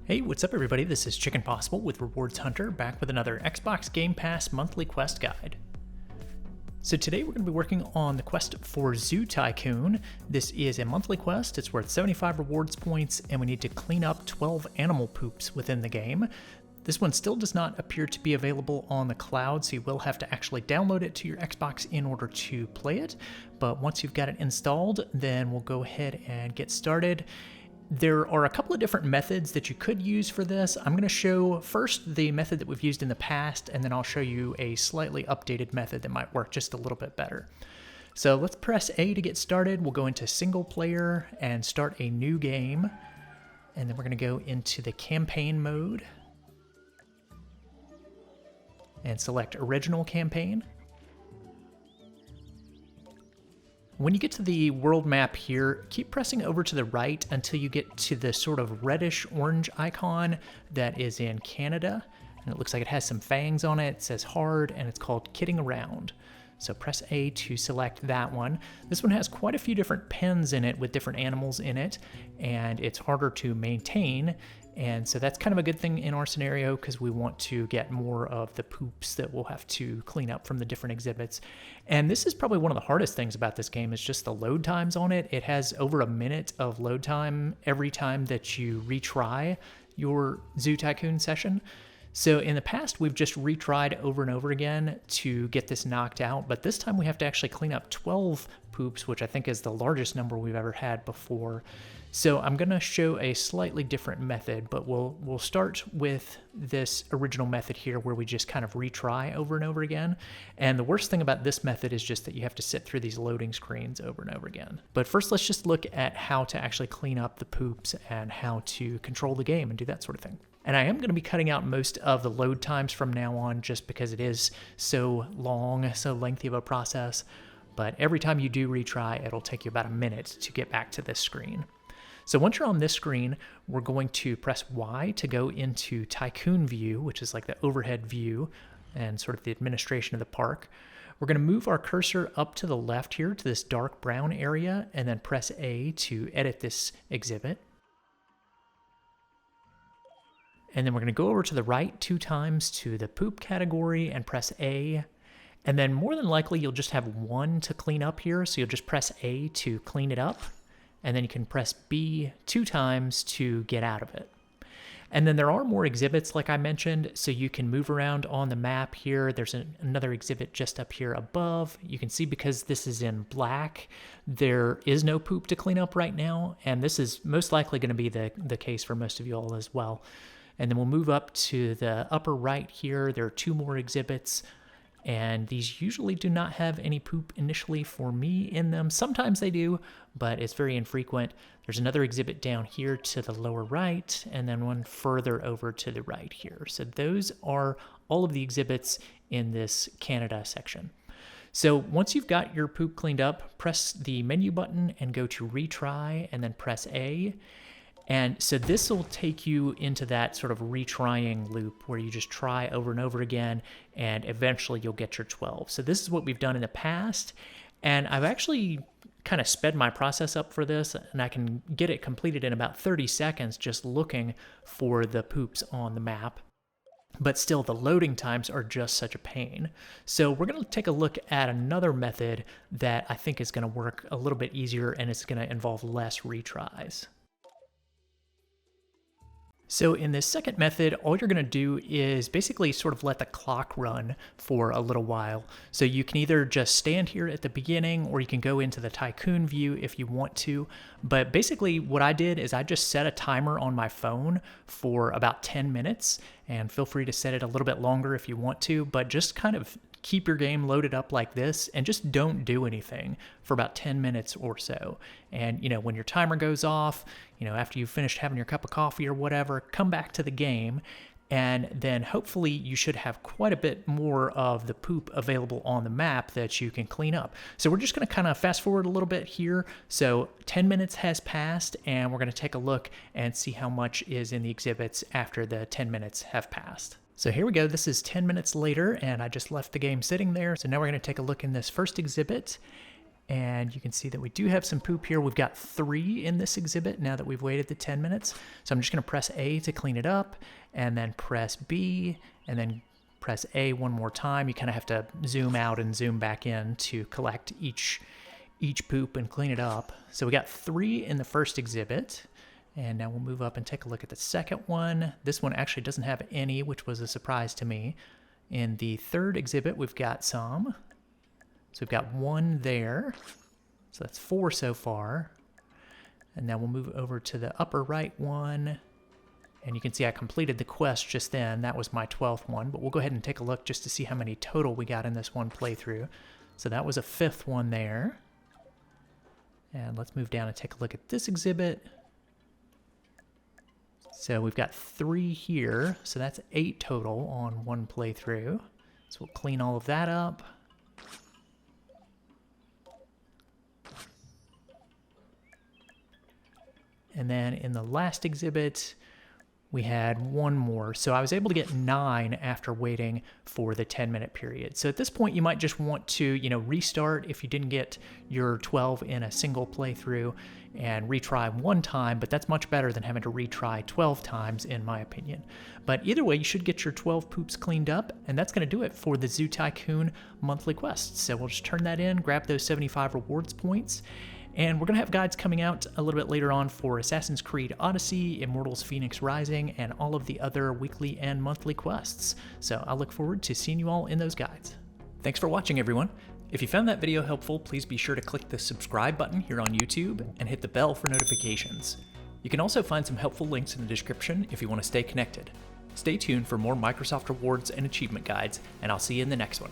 Hey, what's up everybody? This is Chicken Possible with Rewards Hunter, back with another Xbox Game Pass monthly quest guide. So today we're going to be working on the quest for Zoo Tycoon. This is a monthly quest, it's worth 75 rewards points, and we need to clean up 12 animal poops within the game. This one still does not appear to be available on the cloud, so you will have to actually download it to your Xbox in order to play it. But once you've got it installed, then we'll go ahead and get started. There are a couple of different methods that you could use for this. I'm going to show first the method that we've used in the past, and then I'll show you a slightly updated method that might work just a little bit better. So let's press A to get started. We'll go into single player and start a new game. And then we're going to go into the campaign mode and select original campaign. When you get to the world map here, keep pressing over to the right until you get to the sort of reddish orange icon that is in Canada. And it looks like it has some fangs on it. It says hard and it's called Kidding Around. So press A to select that one. This one has quite a few different pens in it with different animals in it, and it's harder to maintain. And so that's kind of a good thing in our scenario because we want to get more of the poops that we'll have to clean up from the different exhibits. And this is probably one of the hardest things about this game is just the load times on it. It has over a minute of load time every time that you retry your Zoo Tycoon session. So in the past, we've just retried over and over again to get this knocked out, but this time we have to actually clean up 12 poops, which I think is the largest number we've ever had before. So I'm going to show a slightly different method, but we'll start with this original method here where we just kind of retry over and over again. And the worst thing about this method is just that you have to sit through these loading screens over and over again. But first, let's just look at how to actually clean up the poops and how to control the game and do that sort of thing. And I am going to be cutting out most of the load times from now on just because it is so long, so lengthy of a process. But every time you do retry, it'll take you about a minute to get back to this screen. So once you're on this screen, we're going to press Y to go into Tycoon view, which is like the overhead view and sort of the administration of the park. We're going to move our cursor up to the left here to this dark brown area and then press A to edit this exhibit. And then we're going to go over to the right 2 times to the poop category and press A. And then more than likely, you'll just have 1 to clean up here. So you'll just press A to clean it up. And then you can press B 2 times to get out of it. And then there are more exhibits, like I mentioned, so you can move around on the map here. There's another exhibit just up here above. You can see because this is in black, there is no poop to clean up right now. And this is most likely going to be the case for most of you all as well. And then we'll move up to the upper right here. There are 2 more exhibits, and these usually do not have any poop initially for me in them. Sometimes they do, but it's very infrequent. There's another exhibit down here to the lower right, and then one further over to the right here. So those are all of the exhibits in this Canada section. So once you've got your poop cleaned up, press the menu button and go to retry, and then press A. And so this will take you into that sort of retrying loop where you just try over and over again, and eventually you'll get your 12. So this is what we've done in the past, and I've actually kind of sped my process up for this, and I can get it completed in about 30 seconds just looking for the poops on the map. But still, the loading times are just such a pain. So we're going to take a look at another method that I think is going to work a little bit easier, and it's going to involve less retries. So in this second method, all you're going to do is basically sort of let the clock run for a little while. So you can either just stand here at the beginning, or you can go into the Tycoon view if you want to. But basically what I did is I just set a timer on my phone for about 10 minutes, and feel free to set it a little bit longer if you want to, but just kind of keep your game loaded up like this and just don't do anything for about 10 minutes or so. And, when your timer goes off, after you've finished having your cup of coffee or whatever, come back to the game, and then hopefully you should have quite a bit more of the poop available on the map that you can clean up. So we're just going to kind of fast forward a little bit here. So 10 minutes has passed, and we're going to take a look and see how much is in the exhibits after the 10 minutes have passed. So here we go, this is 10 minutes later, and I just left the game sitting there. So now we're going to take a look in this first exhibit, And you can see that we do have some poop here. We've got 3 in this exhibit now that we've waited the 10 minutes. So I'm just going to press A to clean it up, and then press B, and then press A one more time. You kind of have to zoom out and zoom back in to collect each poop and clean it up. So we got 3 in the first exhibit. And now we'll move up and take a look at the second one. This one actually doesn't have any, which was a surprise to me. In the third exhibit, we've got some. So we've got 1 there. So that's 4 so far. And now we'll move over to the upper right one. And you can see I completed the quest just then. That was my 12th one. But we'll go ahead and take a look just to see how many total we got in this one playthrough. So that was a 5th one there. And let's move down and take a look at this exhibit. So we've got 3 here, so that's 8 total on one playthrough. So we'll clean all of that up. And then in the last exhibit, we had 1 more. So I was able to get 9 after waiting for the 10-minute period. So at this point, you might just want to, restart if you didn't get your 12 in a single playthrough and retry 1 time, but that's much better than having to retry 12 times, in my opinion. But either way, you should get your 12 poops cleaned up, and that's going to do it for the Zoo Tycoon monthly quests. So we'll just turn that in, grab those 75 rewards points, and we're going to have guides coming out a little bit later on for Assassin's Creed Odyssey, Immortals Phoenix Rising, and all of the other weekly and monthly quests. So I look forward to seeing you all in those guides. Thanks for watching, everyone. If you found that video helpful, please be sure to click the subscribe button here on YouTube and hit the bell for notifications. You can also find some helpful links in the description if you want to stay connected. Stay tuned for more Microsoft rewards and achievement guides, and I'll see you in the next one.